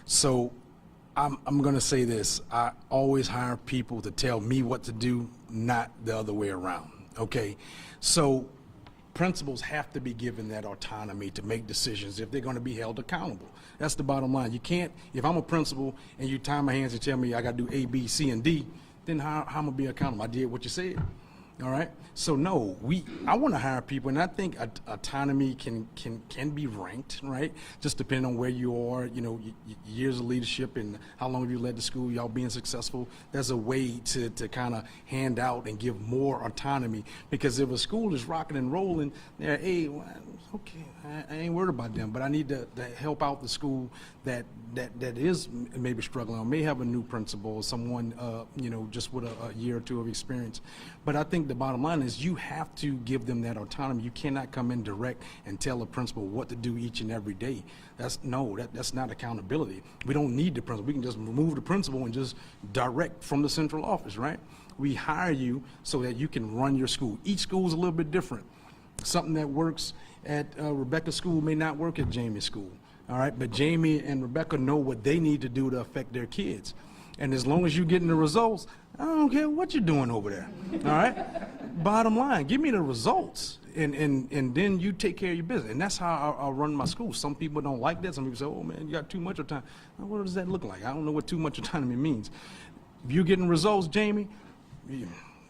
So I'm going to say this. I always hire people to tell me what to do, not the other way around, okay? So principals have to be given that autonomy to make decisions if they're going to be held accountable. That's the bottom line. You can't, if I'm a principal and you tie my hands and tell me I got to do A, B, C, and D, then how am I going to be accountable? I did what you said. All right. So no, I want to hire people, and I think autonomy can be ranked, right? Just depending on where you are, you know, years of leadership and how long have you led the school, y'all being successful. There's a way to kind of hand out and give more autonomy, because if a school is rocking and rolling, they're, hey, well, okay, I ain't worried about them, but I need to help out the school that is maybe struggling or may have a new principal or someone, you know, just with a year or two of experience. But I think the bottom line is you have to give them that autonomy. You cannot come in direct and tell a principal what to do each and every day. That's not accountability. We don't need the principal. We can just remove the principal and just direct from the central office, right? We hire you so that you can run your school. Each school is a little bit different. Something that works at Rebecca's school may not work at Jamie's school. All right, but Jamie and Rebecca know what they need to do to affect their kids. And as long as you're getting the results, I don't care what you're doing over there. All right? Bottom line, give me the results, and then you take care of your business. And that's how I run my school. Some people don't like that. Some people say, oh man, you got too much of time. Well, what does that look like? I don't know what too much autonomy means. If you're getting results, Jamie,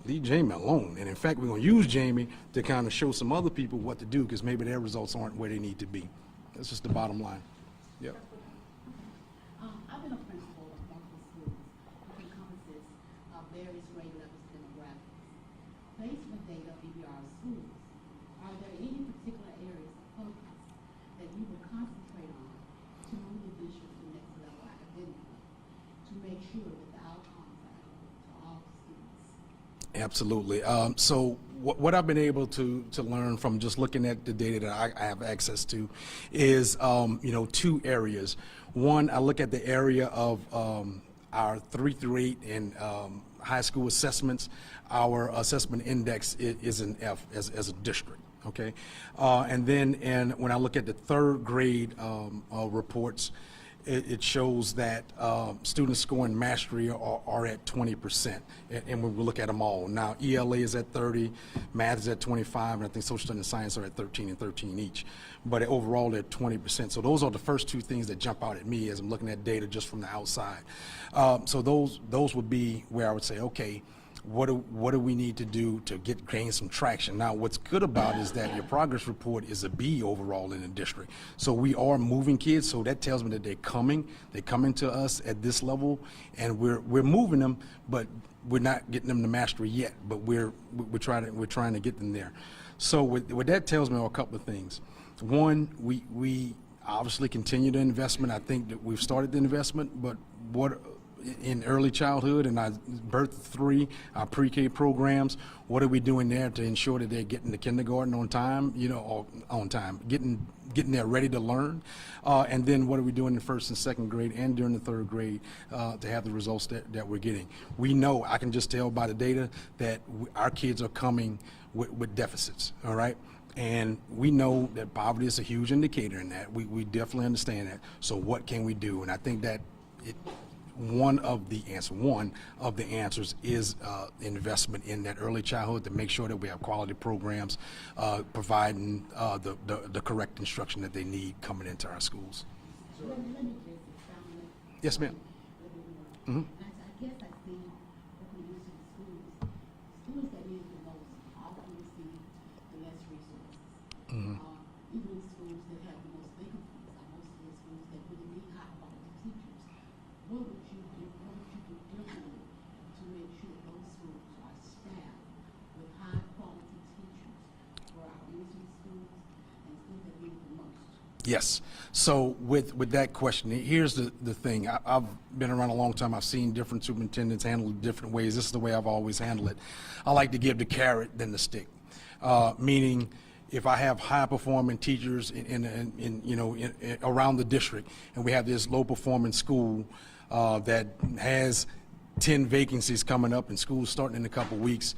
leave Jamie alone. And in fact, we're going to use Jamie to kind of show some other people what to do, because maybe their results aren't where they need to be. That's just the bottom line. Yeah. I've been a principal of multiple schools, which encompasses various grade levels and demographics. Based on data of EBR schools, are there any particular areas of focus that you will concentrate on to move the district to the next level academically, to make sure that the outcomes are equal to all students? Absolutely. So what I've been able to learn from just looking at the data that I have access to is, you know, two areas. One, I look at the area of our 3 through 8 and high school assessments. Our assessment index is an F as a district. Okay, and then when I look at the 3rd grade reports, it shows that students scoring mastery are at 20%, and when we look at them all. Now, ELA is at 30, math is at 25, and I think social studies and science are at 13 and 13 each. But overall, they're 20%. So those are the first two things that jump out at me as I'm looking at data just from the outside. So those would be where I would say, okay, what do we need to do to gain some traction? Now, what's good about it is that your progress report is a B overall in the district. So we are moving kids, so that tells me that they're coming to us at this level, and we're moving them, but we're not getting them to mastery yet, but we're trying to get them there. So what that tells me are a couple of things. One, we obviously continue the investment. I think that we've started the investment, but in early childhood and our birth 3, our pre-K programs, what are we doing there to ensure that they're getting to kindergarten on time, you know, or on time, getting there ready to learn, and then what are we doing in 1st and 2nd grade and during the 3rd grade to have the results that we're getting. We know, I can just tell by the data that our kids are coming with deficits, all right? And we know that poverty is a huge indicator in that. We definitely understand that. So what can we do? And I think that one of the answers is investment in that early childhood to make sure that we have quality programs providing the correct instruction that they need coming into our schools. So let me just expound on that. Yes, ma'am. Mm-hmm. I guess I see what we use in schools. Schools that need the most often receive the less resources. Mm-hmm. Even schools that have the most vacancies are mostly schools that really need high quality teachers. What would you do differently to make sure those schools are staffed with high quality teachers for our inner city schools and schools that need it the most? Yes. So with that question, here's the thing. I've been around a long time. I've seen different superintendents handle it different ways. This is the way I've always handled it. I like to give the carrot than the stick, meaning if I have high-performing teachers around the district, and we have this low-performing school that has 10 vacancies coming up, and school's starting in a couple weeks,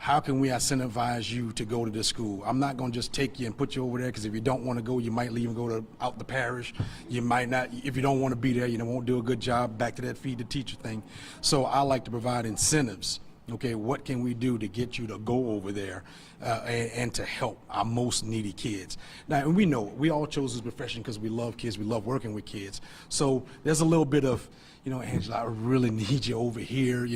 how can we incentivize you to go to this school? I'm not going to just take you and put you over there, because if you don't want to go, you might leave and go to out the parish. You might not, if you don't want to be there, you won't do a good job. Back to that feed the teacher thing. So I like to provide incentives. Okay, what can we do to get you to go over there and to help our most needy kids? Now, and we know we all chose this profession because we love kids, we love working with kids. So there's a little bit of, Angela, I really need you over here.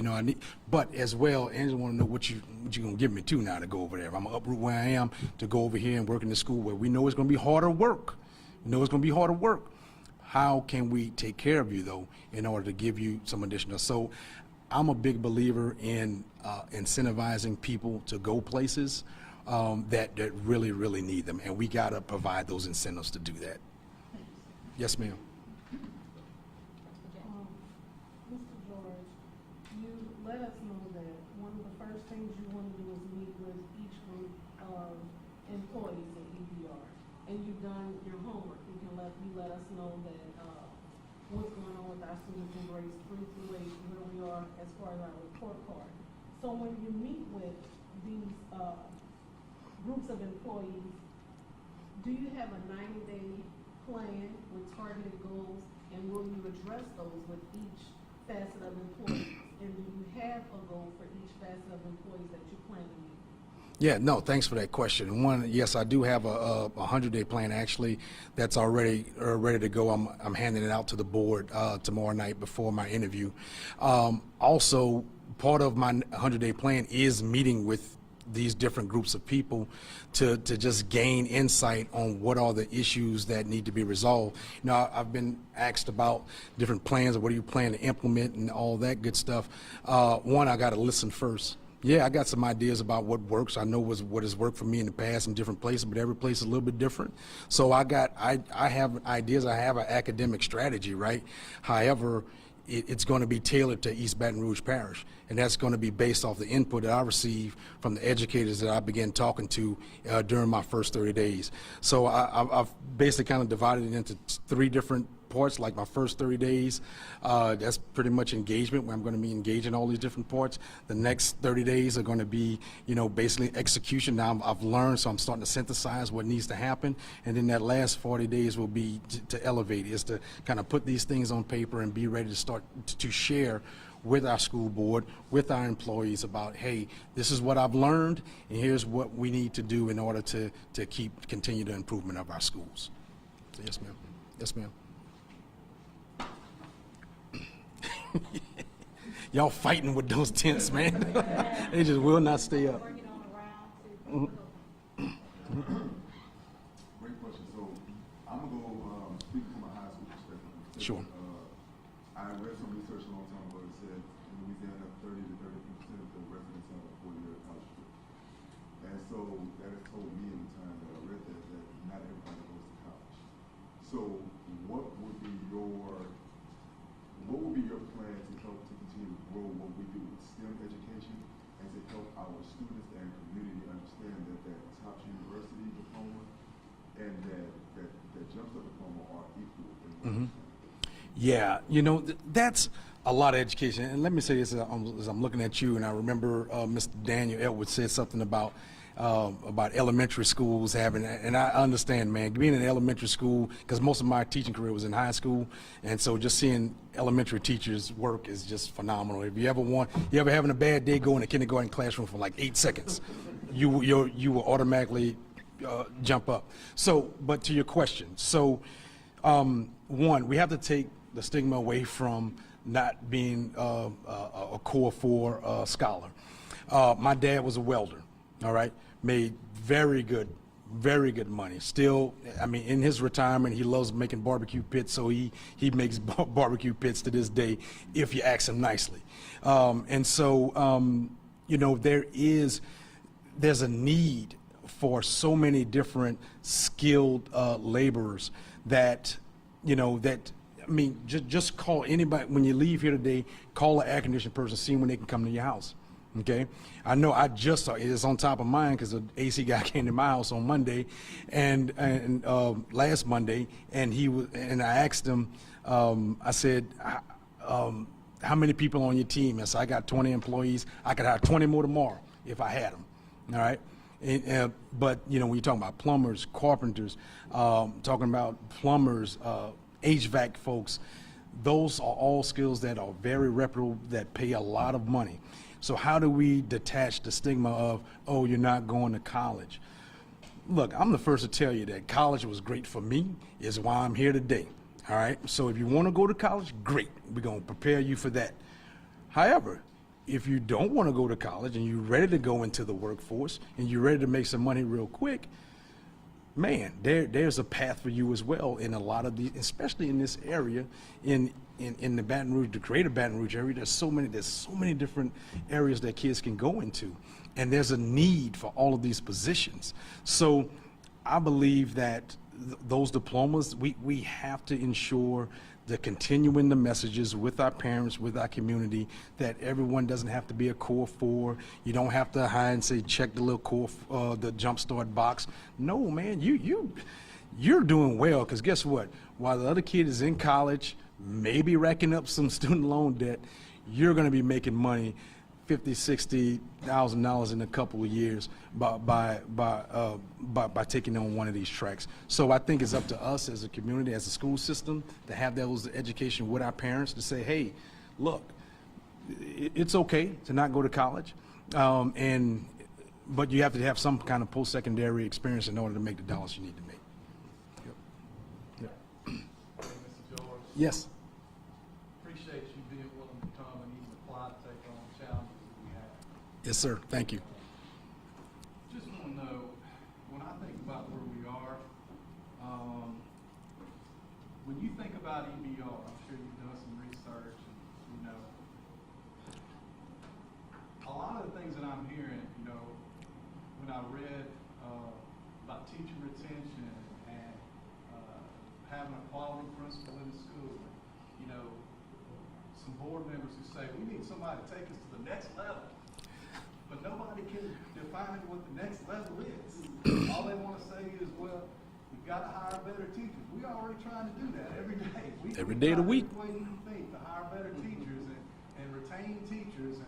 But as well, Angela want to know what you gonna give me too now to go over there. If I'm gonna uproot where I am to go over here and work in the school where we know it's gonna be harder work. We know it's gonna be harder work. How can we take care of you though, in order to give you some additional? So I'm a big believer in incentivizing people to go places that really, really need them, and we got to provide those incentives to do that. Yes, ma'am. Mr. George, you let us know that one of the first things you want to do is meet with each group of employees at EBR, and you've done your homework. You let us know that what's going on with our students in grades 3 through 8, where we are as far as our report card. So when you meet with these groups of employees, do you have a 90-day plan with targeted goals, and will you address those with each facet of employees? And do you have a goal for each facet of employees that you plan to meet? Yeah, no, thanks for that question. One, yes, I do have a 100-day plan actually that's already ready to go. I'm handing it out to the board tomorrow night before my interview. Also, part of my 100-day plan is meeting with these different groups of people to just gain insight on what are the issues that need to be resolved. I've been asked about different plans, or what do you plan to implement and all that good stuff. One, I got to listen first. Yeah, I got some ideas about what works. I know what has worked for me in the past in different places, but every place is a little bit different. So I have ideas. I have an academic strategy, right? However, it's going to be tailored to East Baton Rouge Parish, and that's going to be based off the input that I receive from the educators that I began talking to during my first 30 days. So I've basically kind of divided it into 3 different parts. Like my first 30 days, that's pretty much engagement, where I'm going to be engaging all these different parts. The next 30 days are going to be, basically execution. Now I've learned, so I'm starting to synthesize what needs to happen. And then that last 40 days will be to elevate, is to kind of put these things on paper and be ready to start to share with our school board, with our employees about, hey, this is what I've learned, and here's what we need to do in order to continue the improvement of our schools. So yes, ma'am. Yes, ma'am. Y'all fighting with those tents, man. They just will not stay up. Great question. So I'm gonna go speak from a high school perspective. Sure. I read some research a long time ago that said in Louisiana 30 to 33% of the residents have a 4-year college degree. And so that has told me in the time that I read that not everybody goes to college. So what would be your plan to help to continue to grow what we do with STEM education, and to help our students and community understand that top university diploma and that jumpstart diploma are equal in Mm-hmm. Yeah, that's a lot of education. And let me say this as I'm looking at you, and I remember Mr. Daniel Elwood said something about elementary schools having, and I understand, man, being in elementary school, because most of my teaching career was in high school, and so just seeing elementary teachers work is just phenomenal. If you ever having a bad day, go in the kindergarten classroom for like 8 seconds, you will automatically jump up. So, but to your question, so one, we have to take the stigma away from not being a core 4 scholar. My dad was a welder. All right, made very good money. Still, I mean, in his retirement, he loves making barbecue pits, so he makes barbecue pits to this day, if you ask him nicely. And so, there's a need for so many different skilled laborers that, just call anybody, when you leave here today, call an air conditioning person, see when they can come to your house. Okay, I know I just saw it's on top of mine because the AC guy came to my house on Monday, and last Monday, and I asked him, I said, how many people on your team? And so I got 20 employees. I could hire 20 more tomorrow if I had them, all right? But, you know, when you're talking about plumbers, carpenters, talking about plumbers, HVAC folks, those are all skills that are very reputable, that pay a lot of money. So how do we detach the stigma of, oh, you're not going to college? Look, I'm the first to tell you that college was great for me, is why I'm here today, all right? So if you want to go to college, great. We're going to prepare you for that. However, if you don't want to go to college and you're ready to go into the workforce and you're ready to make some money real quick, man, there's a path for you as well in a lot of the, especially in this area, in the Baton Rouge, the greater Baton Rouge area. There's so many different areas that kids can go into, and there's a need for all of these positions. So I believe that those diplomas, we have to ensure the continuing the messages with our parents, with our community, that everyone doesn't have to be a core 4. You don't have to hide and say, check the little core, the jump start box. No, man, you're doing well, because guess what? While the other kid is in college, maybe racking up some student loan debt, you're going to be making money, $50,000, $60,000 in a couple of years by taking on one of these tracks. So I think it's up to us as a community, as a school system, to have those education with our parents to say, hey, look, it's okay to not go to college, but you have to have some kind of post-secondary experience in order to make the dollars you need to make. Yep. Yep. Mr. George, Yes. appreciate you being willing to come and even apply to take on the challenges that we have. Yes, sir. Thank you. Just want to know, when I think about where we are, when you think about EBR, I'm sure you've done some research, and you know, a lot of the things that I'm hearing, you know, when I read about teacher retention and having a quality principal in the school, you know, some board members who say, we need somebody to take us to the next level. But nobody can define what the next level is. All they want to say is, well, we've got to hire better teachers. We're already trying to do that every day. Every day of the week. Every way you can think to hire better teachers and retain teachers.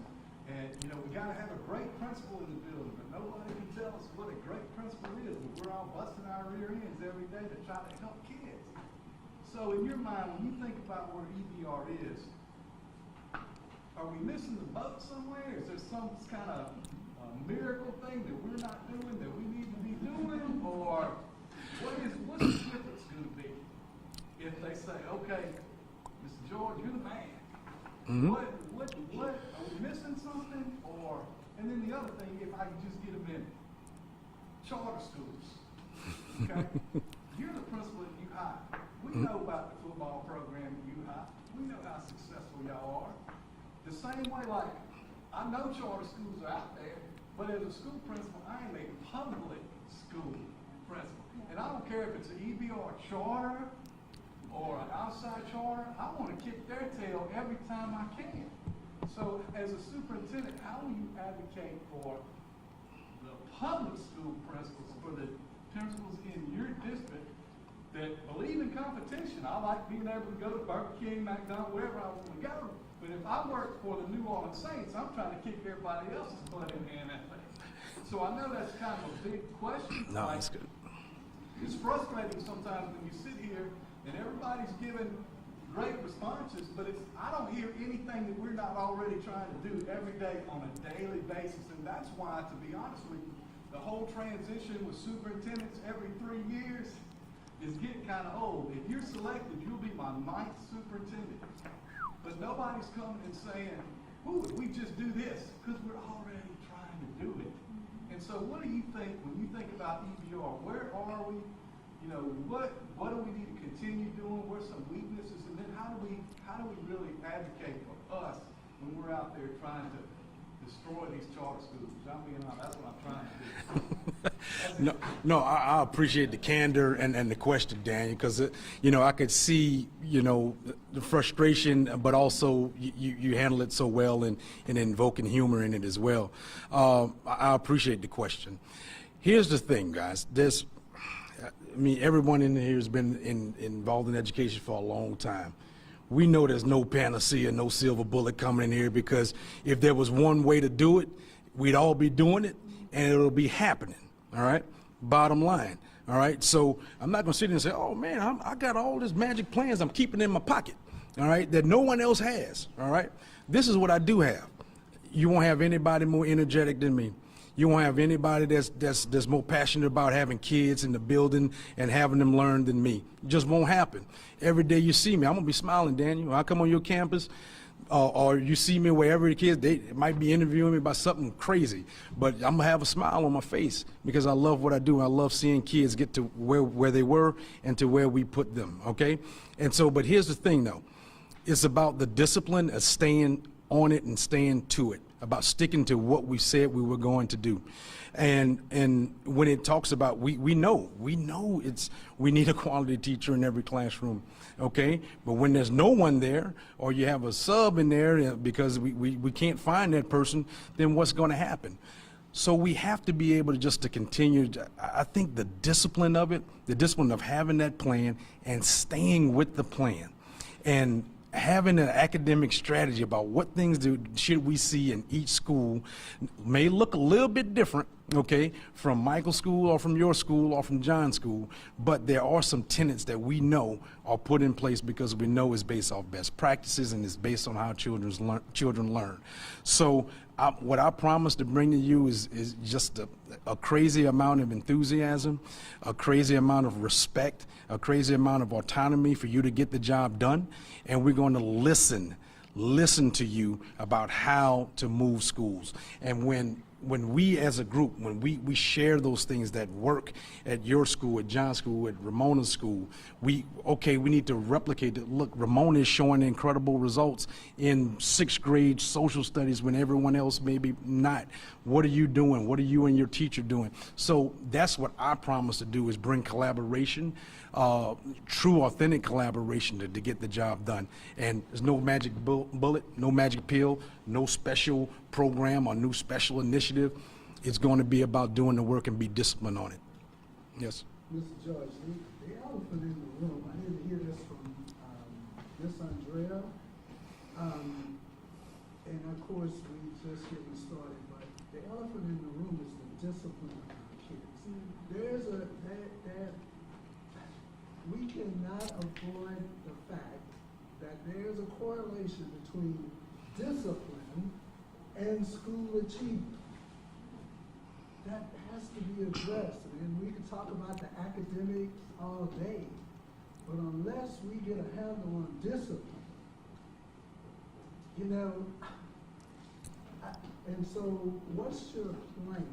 And you know, we got to have a great principal in the building, but nobody can tell us what a great principal is. But we're all busting our rear ends every day to try to help kids. So in your mind, when you think about where EBR is, are we missing the boat somewhere? Is there some kind of miracle thing that we're not doing that we need to be doing? Or what's the difference going to be if they say, okay, Mr. George, you're the man. Mm-hmm. What, are we missing something? Or, and then the other thing, if I could just get a minute, charter schools, okay? You're the principal at U-High. We know about the football program at U-High. We know how successful y'all are. The same way, like, I know charter schools are out there, but as a school principal, I am a public school principal. And I don't care if it's an EBR charter or an outside charter, I want to kick their tail every time I can. So as a superintendent, how will you advocate for the public school principals, for the principals in your district that believe in competition? I like being able to go to Burger King, McDonald's, wherever I want to go. But if I work for the New Orleans Saints, I'm trying to kick everybody else's butt in the NFL. So I know that's kind of a big question. No, like, that's good. it's frustrating sometimes when you sit here and everybody's giving great responses, but I don't hear anything that we're not already trying to do every day on a daily basis. And that's why, to be honest with you, the whole transition with superintendents every 3 years is getting kind of old. If you're selected, you'll be my 9th superintendent. But nobody's coming and saying, ooh, if we just do this, because we're already trying to do it. And so what do you think, when you think about EBR, where are we? You know, what do we need to continue doing? Where's some weaknesses? And then how do we really advocate for us when we're out there trying to destroy these charter schools? I'm being honest, that's what I'm trying to do. No, I appreciate the candor and the question, Daniel, because you know, I could see, you know, the frustration, but also you handle it so well and invoking humor in it as well. I appreciate the question. Here's the thing, guys. Everyone in here has been involved in education for a long time. We know there's no panacea, no silver bullet coming in here, because if there was one way to do it, we'd all be doing it, and it'll be happening, all right? Bottom line, all right? So I'm not gonna sit there and say, oh man, I got all this magic plans I'm keeping in my pocket, all right, that no one else has, all right? This is what I do have. You won't have anybody more energetic than me. You won't have anybody that's more passionate about having kids in the building and having them learn than me. It just won't happen. Every day you see me, I'm gonna be smiling, Daniel. When I come on your campus, or you see me wherever the kids, they might be interviewing me about something crazy, but I'm gonna have a smile on my face because I love what I do. I love seeing kids get to where they were and to where we put them, okay? And so, but here's the thing though. It's about the discipline of staying on it and staying to it, about sticking to what we said we were going to do. And when it talks about, we know we need a quality teacher in every classroom, okay? But when there's no one there, or you have a sub in there because we can't find that person, then what's gonna happen? So we have to be able to just to continue, I think the discipline of it, the discipline of having that plan and staying with the plan, and having an academic strategy about what things should we see in each school may look a little bit different, okay, from Michael's school or from your school or from John's school, but there are some tenets that we know are put in place because we know it's based off best practices and it's based on how children learn. So what I promise to bring to you is just a crazy amount of enthusiasm, a crazy amount of respect, a crazy amount of autonomy for you to get the job done, and we're going to listen to you about how to move schools. And when we as a group, when we share those things that work at your school, at John's school, at Ramona's school, we need to replicate it. Look, Ramona is showing incredible results in 6th grade social studies when everyone else maybe not. What are you doing? What are you and your teacher doing? So that's what I promise to do, is bring collaboration, true authentic collaboration to get the job done. And there's no magic bullet, no magic pill, no special program or new special initiative. It's going to be about doing the work and be disciplined on it. Yes. Mr. George, the elephant in the room, I didn't hear this from Miss Andrea, and of course we just getting started, but the elephant in the room is the discipline of our kids. There's that we cannot avoid the fact that there's a correlation between discipline and school achievement. That has to be addressed. And we can talk about the academics all day, but unless we get a handle on discipline, and so what's your plan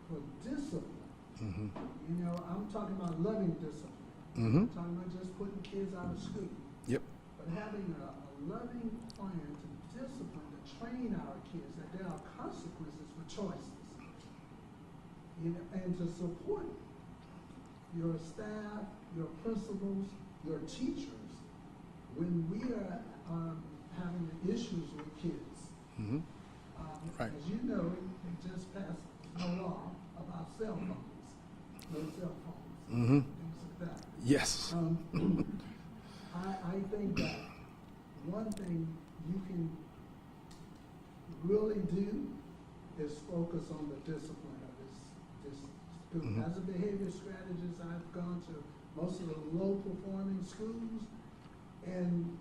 for discipline? Mm-hmm. I'm talking about loving discipline. I'm talking about just putting kids out of school. Yep. But having a loving plan to discipline, to train our kids, that there are consequences for choices. And to support your staff, your principals, your teachers, when we are having issues with kids. Mm-hmm. Right. As you know, they just passed a law about cell phones, no cell phones, things like that. Yes. I think that one thing you can really do is focus on the discipline of this school. As a behavior strategist, I've gone to most of the low-performing schools, and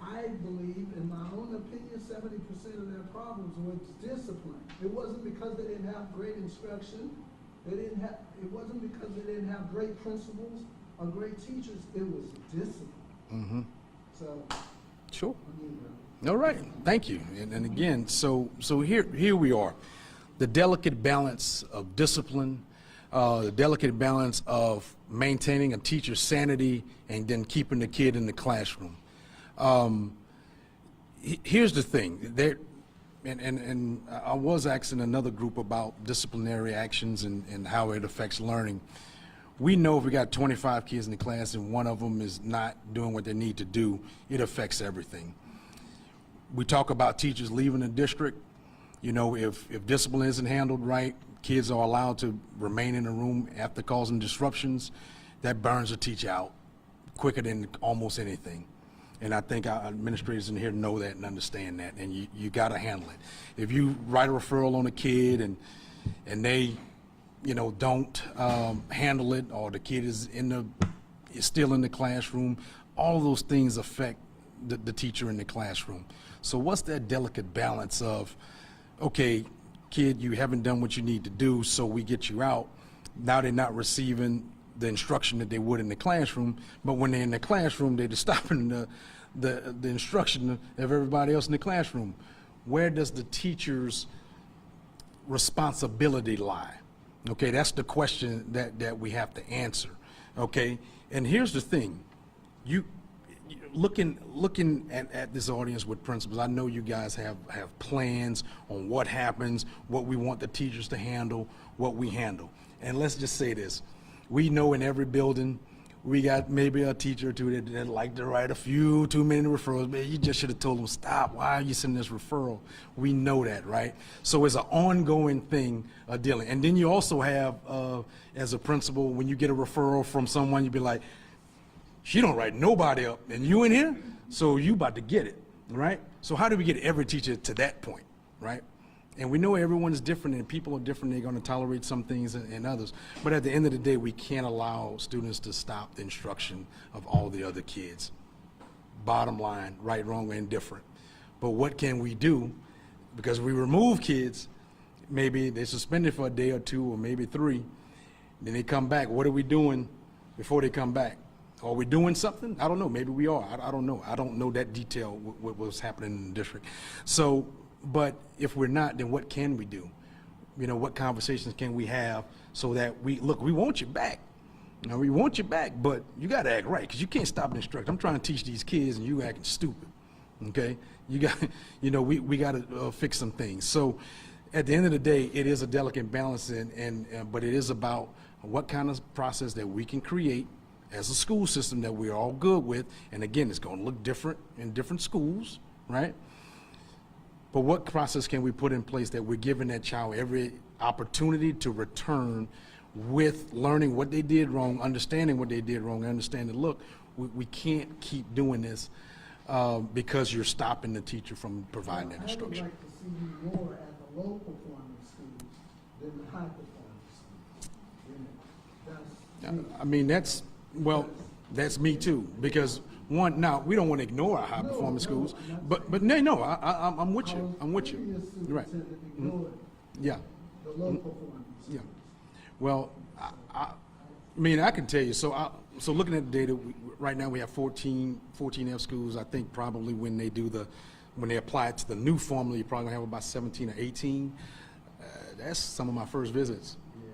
I believe, in my own opinion, 70% of their problems was discipline. It wasn't because they didn't have great instruction. It wasn't because they didn't have great principals or great teachers. It was discipline. So, sure. All right. Thank you. And again, so here we are, the delicate balance of discipline, the delicate balance of maintaining a teacher's sanity and then keeping the kid in the classroom. Here's the thing. And I was asking another group about disciplinary actions and how it affects learning. We know if we got 25 kids in the class and one of them is not doing what they need to do, it affects everything. We talk about teachers leaving the district. If discipline isn't handled right, kids are allowed to remain in the room after causing disruptions. That burns a teacher out quicker than almost anything. And I think our administrators in here know that and understand that, and you got to handle it. If you write a referral on a kid and they, don't handle it, or the kid is still in the classroom, all of those things affect the teacher in the classroom. So what's that delicate balance of, okay, kid, you haven't done what you need to do, so we get you out. Now they're not receiving the instruction that they would in the classroom, but when they're in the classroom, they're just stopping the instruction of everybody else in the classroom. Where does the teacher's responsibility lie? Okay, that's the question that we have to answer. Okay, and here's the thing, looking at this audience with principals, I know you guys have plans on what happens, what we want the teachers to handle, what we handle. And let's just say this, we know in every building, we got maybe a teacher or two that like to write a few too many referrals. Man, you just should have told them, stop, why are you sending this referral? We know that, right? So it's an ongoing thing of dealing. And then you also have, as a principal, when you get a referral from someone, you be like, she don't write nobody up, and you in here, so you about to get it, right? So how do we get every teacher to that point, right? And we know everyone is different, and people are different. They're going to tolerate some things and others. But at the end of the day, we can't allow students to stop the instruction of all the other kids. Bottom line, right, wrong, or indifferent. But what can we do? Because we remove kids, maybe they're suspended for a day or two or maybe 3, then they come back. What are we doing before they come back? Are we doing something? I don't know. Maybe we are. I don't know. I don't know that detail, what was happening in the district. So, but if we're not, then what can we do? What conversations can we have so that we want you back. We want you back, but you got to act right, because you can't stop instructing. I'm trying to teach these kids and you acting stupid, okay? You got, we got to fix some things. So at the end of the day, it is a delicate balance, but it is about what kind of process that we can create as a school system that we're all good with. And again, it's going to look different in different schools, right? But what process can we put in place that we're giving that child every opportunity to return with learning what they did wrong, understanding what they did wrong, and understanding, look, we can't keep doing this because you're stopping the teacher from providing that instruction. I would like to see you more at the low performing schools than the high performing schools. That's me. I mean, that's me too, because now we don't want to ignore our high performing schools, but I'm with you. I'm with you. You're right. Yeah. The low performing schools. Yeah. Well, I mean, I can tell you. So looking at the data, right now we have 14 F schools. I think probably when they apply it to the new formula, you're probably gonna have about 17 or 18. That's some of my first visits. Yeah.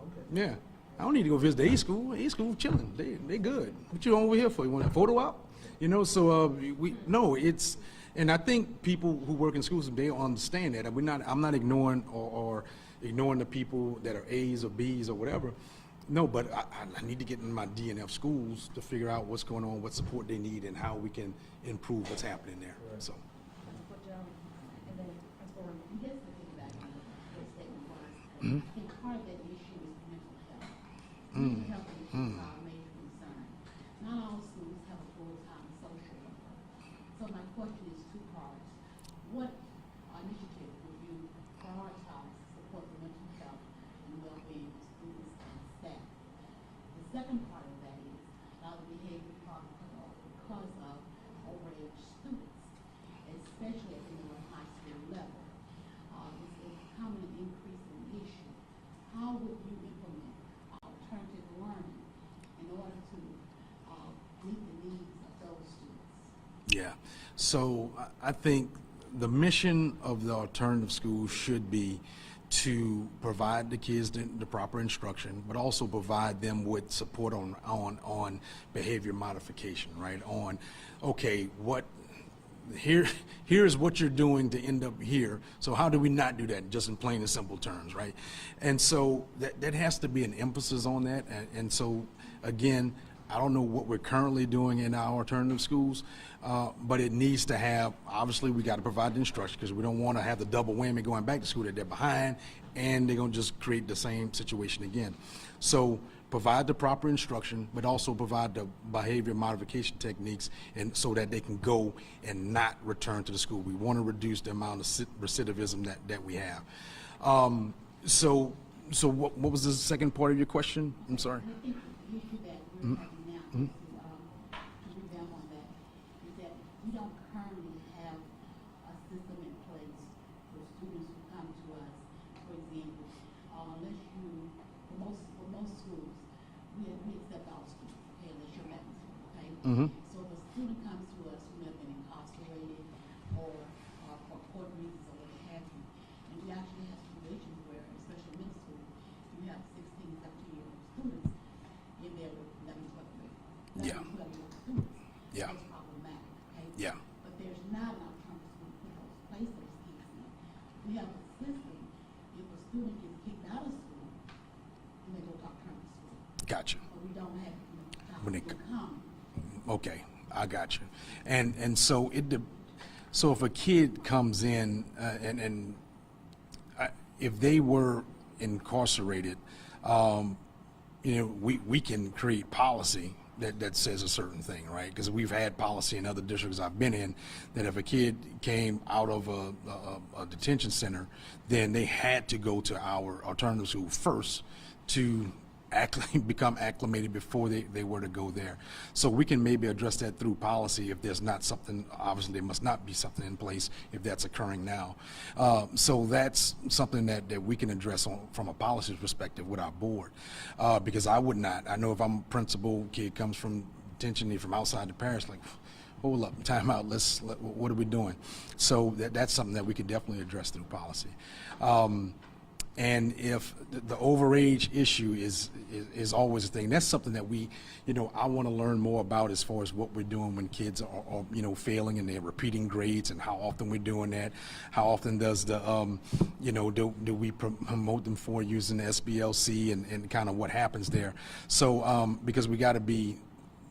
Okay. Yeah. I don't need to go visit the A school. A school chilling. They good. What you over here for? You want a photo op? So and I think people who work in schools, they understand that. I'm not ignoring or ignoring the people that are A's or B's or whatever. No, but I need to get in my D and F schools to figure out what's going on, what support they need, and how we can improve what's happening there. Right. So. And then, just to piggyback on what statement was, I think part of that issue is mental health. Mental health issues are a major concern. Not all schools have a full-time social worker. So my question is 2 parts. What initiative would you prioritize to support the mental health and well-being of students and staff? The second part of that is now the behavior problem because of overage students, especially at the middle and high school level. It's becoming an increasing issue. How would you implement alternative learning in order to meet the needs of those students? Yeah. So I think the mission of the alternative school should be to provide the kids the proper instruction, but also provide them with support on behavior modification, right? On, okay, here's what you're doing to end up here. So how do we not do that, just in plain and simple terms, right? And so that has to be an emphasis on that. And so, again, I don't know what we're currently doing in our alternative schools, but it needs to have, obviously we got to provide the instruction, because we don't want to have the double whammy going back to school that they're behind and they're going to just create the same situation again. So provide the proper instruction, but also provide the behavior modification techniques, and so that they can go and not return to the school. We want to reduce the amount of recidivism that we have. So what was the second part of your question? I'm sorry. I think the issue that we're having now, to revamp on that, is that we don't currently have a system in place for students who come to us. For example, unless you, for most schools, we accept all students, okay, unless you're Latin school, okay? So if a student comes to us who have been incarcerated or for court reasons or what have you, and we actually have situations where, especially middle school, you have 16, 17-year-old students in there with 11, 12 grade. Yeah. 11, 12-year-old students. Yeah. That's problematic, okay? Yeah. But there's not an alternative school to place those kids in. We have a system, if a student gets kicked out of school, then they go to alternative school. Gotcha. But we don't have, When they come. Okay, I got you. And so so if a kid comes in if they were incarcerated, we can create policy that says a certain thing, right? Because we've had policy in other districts I've been in that if a kid came out of a detention center, then they had to go to our alternative school first to become acclimated before they were to go there. So we can maybe address that through policy if there's not something, obviously there must not be something in place if that's occurring now. So that's something that we can address from a policy perspective with our board. Because I would not, I know if I'm a principal, kid comes from detention from outside the parish, like, hold up, time out, what are we doing? So that's something that we could definitely address through policy. And if the overage issue is always a thing, that's something that I want to learn more about as far as what we're doing when kids are failing and they're repeating grades, and how often we're doing that. How often does do we promote them for using the SBLC and kind of what happens there. So because we got to be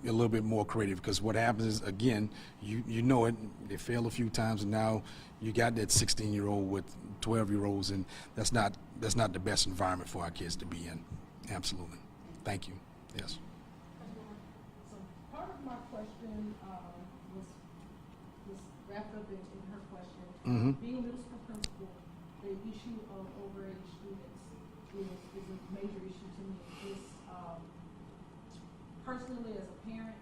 a little bit more creative, because what happens is, again, you know it, they fail a few times, and now you got that 16-year-old with 12-year-olds, and that's not the best environment for our kids to be in. Absolutely. Thank you. Yes. So part of my question was wrapped up in her question. Being a middle school principal, the issue of overage students is a major issue to me. It's personally, as a parent,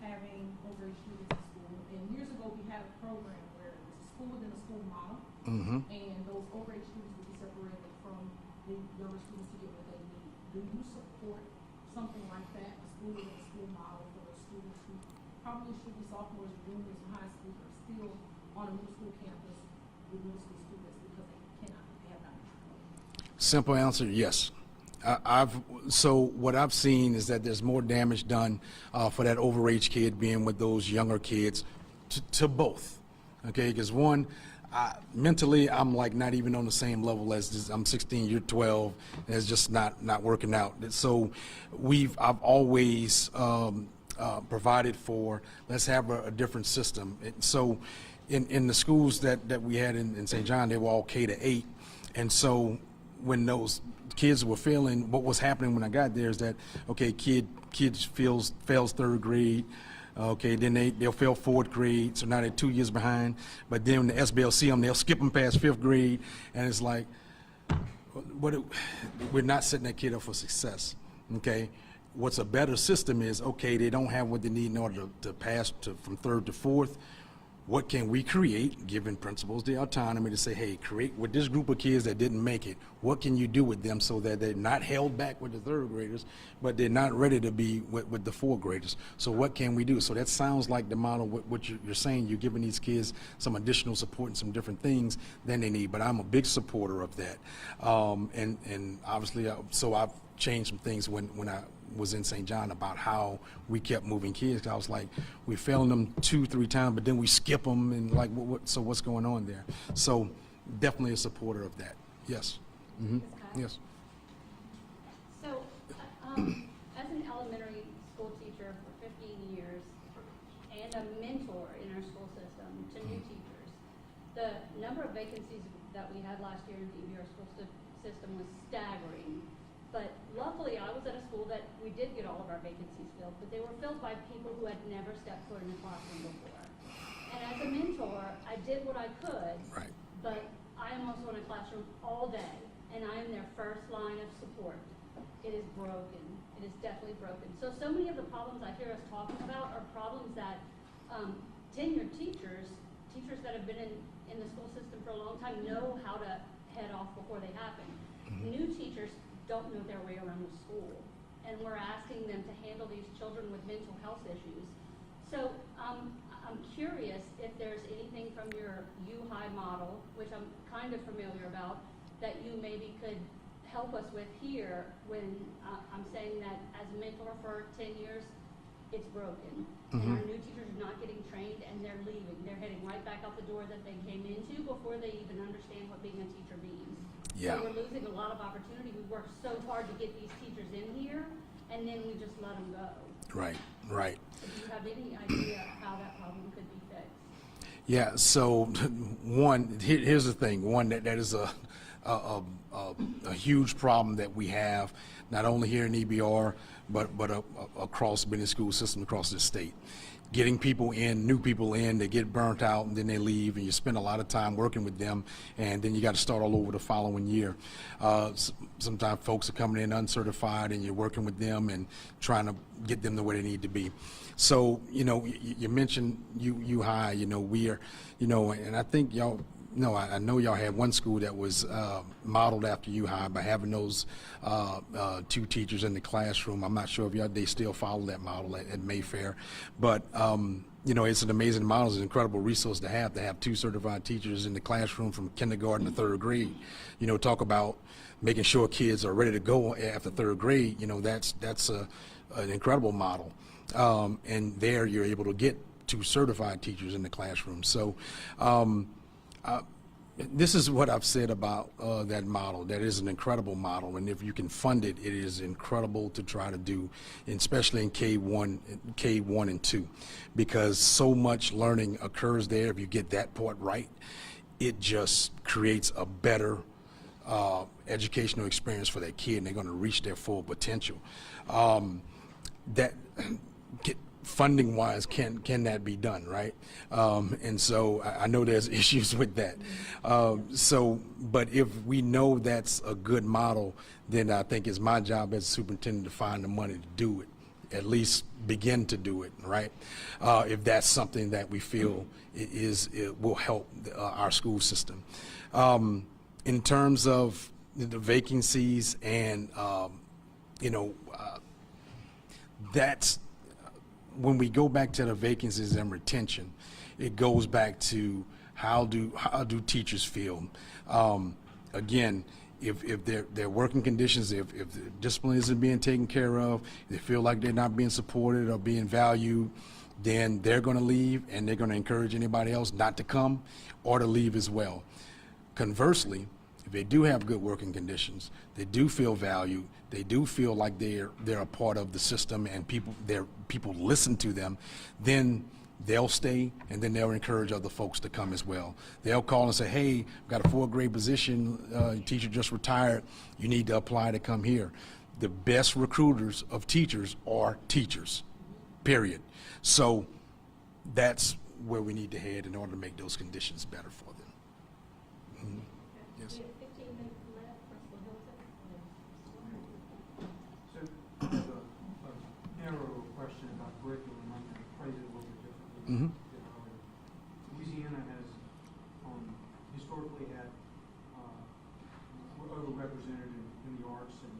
having overage students in school. And years ago, we had a program where it was a school within a school model, and those overage students would be separated from the younger students to get what they need. Do you support something like that, a school within a school model for those students who probably should be sophomores or juniors in high school, but are still on a middle school campus with middle school students because they have not been. Simple answer, yes. So what I've seen is that there's more damage done for that overage kid being with those younger kids to both. Okay, because one, mentally I'm like not even on the same level as this. I'm 16, you're 12, and it's just not working out. So I've always provided for, let's have a different system. So in the schools that we had in St. John, they were all K-8, and so when those kids were failing, what was happening when I got there is that, okay, kids fails third grade, okay, then they'll fail fourth grade, so now they're 2 years behind. But then when the SBLC them, they'll skip them past fifth grade, and it's like, we're not setting that kid up for success, okay? What's a better system is, okay, they don't have what they need in order to pass from third to fourth. What can we create, giving principals the autonomy to say, hey, create with this group of kids that didn't make it, what can you do with them so that they're not held back with the third graders, but they're not ready to be with the fourth graders? So what can we do? So that sounds like the model, what you're saying, you're giving these kids some additional support and some different things than they need, but I'm a big supporter of that. And obviously, so I've changed some things when I was in St. John about how we kept moving kids. I was like, we're failing them 2-3 times, but then we skip them, and like, so what's going on there? So definitely a supporter of that. Yes. Yes. So, as an elementary school teacher for 15 years and a mentor in our school system to new teachers, the number of vacancies that we had last year in the EBR school system was staggering. But luckily, I was at a school that we did get all of our vacancies filled, but they were filled by people who had never stepped foot in a classroom before. And as a mentor, I did what I could. Right. But I am also in a classroom all day, and I am their first line of support. It is broken. It is definitely broken. So many of the problems I hear us talking about are problems that tenured teachers that have been in the school system for a long time know how to head off before they happen. New teachers don't know their way around the school, and we're asking them to handle these children with mental health issues. So I'm curious if there's anything from your U-High model, which I'm kind of familiar about, that you maybe could help us with here when I'm saying that as a mentor for 10 years, it's broken. And our new teachers are not getting trained, and they're leaving. They're heading right back out the door that they came into before they even understand what being a teacher means. Yeah. So we're losing a lot of opportunity. We worked so hard to get these teachers in here, and then we just let them go. Right, right. So do you have any idea how that problem could be fixed? Yeah, so one, here's the thing. One, that is a huge problem that we have, not only here in EBR, but across many school systems across the state. Getting people in, new people in, they get burnt out and then they leave, and you spend a lot of time working with them, and then you got to start all over the following year. Sometimes folks are coming in uncertified, and you're working with them and trying to get them the way they need to be. So, you mentioned U-High, we are, and I think y'all, I know y'all had one school that was modeled after U-High by having those two teachers in the classroom. I'm not sure if they still follow that model at Mayfair, but it's an amazing model. It's an incredible resource to have two certified teachers in the classroom from kindergarten to third grade. Talk about making sure kids are ready to go after third grade. That's an incredible model, and there you're able to get two certified teachers in the classroom. So. This is what I've said about that model. That is an incredible model, and if you can fund it, it is incredible to try to do, especially in K1 and 2, because so much learning occurs there. If you get that part right, it just creates a better educational experience for that kid, and they're going to reach their full potential. Funding wise, can that be done, right? And so I know there's issues with that. But if we know that's a good model, then I think it's my job as a superintendent to find the money to do it, at least begin to do it, right? If that's something that we feel it will help our school system. In terms of the vacancies and, that's, when we go back to the vacancies and retention, it goes back to how do teachers feel? Again, if their working conditions, if the discipline isn't being taken care of, they feel like they're not being supported or being valued, then they're going to leave, and they're going to encourage anybody else not to come or to leave as well. Conversely, if they do have good working conditions, they do feel valued, they do feel like they're a part of the system, and people listen to them, then they'll stay, and then they'll encourage other folks to come as well. They'll call and say, hey, I've got a 4th grade position, teacher just retired, you need to apply to come here. The best recruiters of teachers are teachers, period. So that's where we need to head in order to make those conditions better for them. Mm-hmm. Yes. We have 15 minutes left. Principal Hilton. So I have a narrow question about curriculum. I'm going to phrase it a little bit differently. Louisiana has historically had, we're overrepresented in the arts and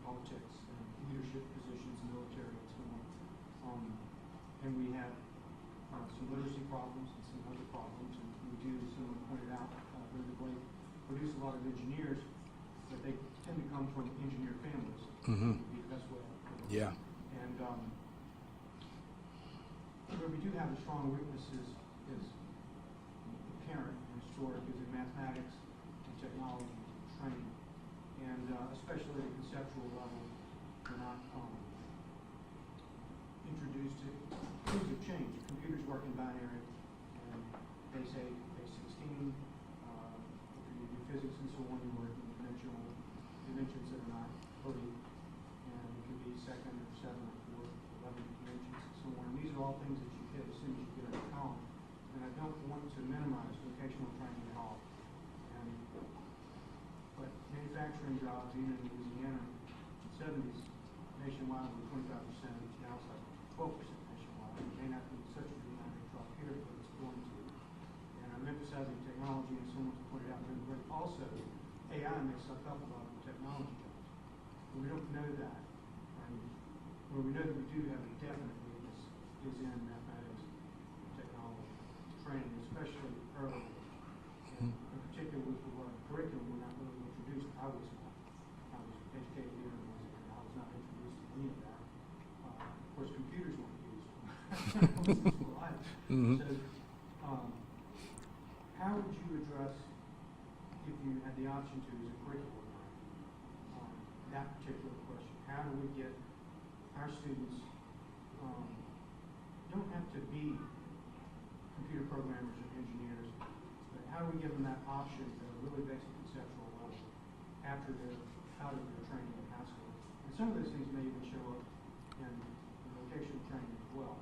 politics and leadership positions, military, and so on. And we have some literacy problems and some other problems, and we do, as someone pointed out, produce a lot of engineers, but they tend to come from engineer families. Mm-hmm. Would be the best way. Yeah. And where we do have a strong weakness is apparent and historic is in mathematics and technology training, and especially at a conceptual level, we're not introduced to things have changed. Computers work in binary, and they say base 16. Physics and so on, you work in dimensions that are not vertically, and it could be second or seventh or fourth, 11th dimensions and so on. And these are all things that you hit as soon as you get into college. And I don't want to minimize vocational training at all. But manufacturing jobs, even in Louisiana, in the 70s, nationwide were 25%, now it's like 12% nationwide. It may not be such a dramatic drop here, but it's going to. And I'm emphasizing technology, and someone pointed out in the break also, AI may suck up a lot of the technology jobs. But we don't know that. And where we know that we do have a definite weakness is in mathematics and technology training, especially early. And in particular with the curriculum, we're not really introduced. I was educated here in Louisiana. I was not introduced to any of that. Of course, computers weren't used. So, how would you address, if you had the option to, as a curriculum, that particular question? How do we get our students, don't have to be computer programmers or engineers, but how do we give them that option at a really basic conceptual level after they're out of their training in high school? And some of those things may even show up in vocational training as well.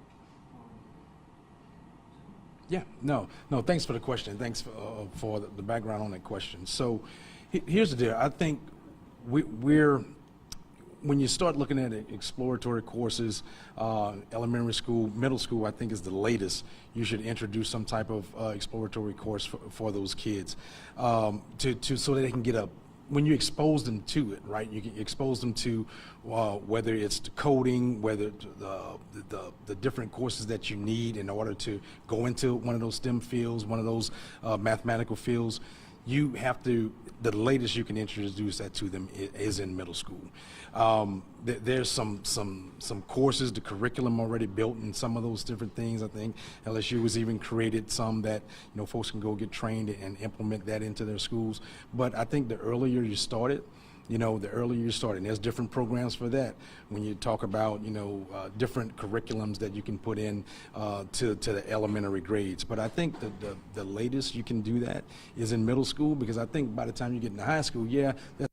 Yeah, no, thanks for the question. Thanks for the background on that question. So here's the deal. I think we're when you start looking at exploratory courses, elementary school, middle school, I think is the latest. You should introduce some type of exploratory course for those kids so that they can get a. When you expose them to it, right? You can expose them to whether it's the coding, whether the different courses that you need in order to go into one of those STEM fields, one of those mathematical fields. You have to. The latest you can introduce that to them is in middle school. There's some courses, the curriculum already built in some of those different things. I think LSU has even created some that folks can go get trained and implement that into their schools. But I think the earlier you start it, the earlier you start, and there's different programs for that. When you talk about, different curriculums that you can put in to the elementary grades. But I think the latest you can do that is in middle school, because I think by the time you get into high school, yeah, that's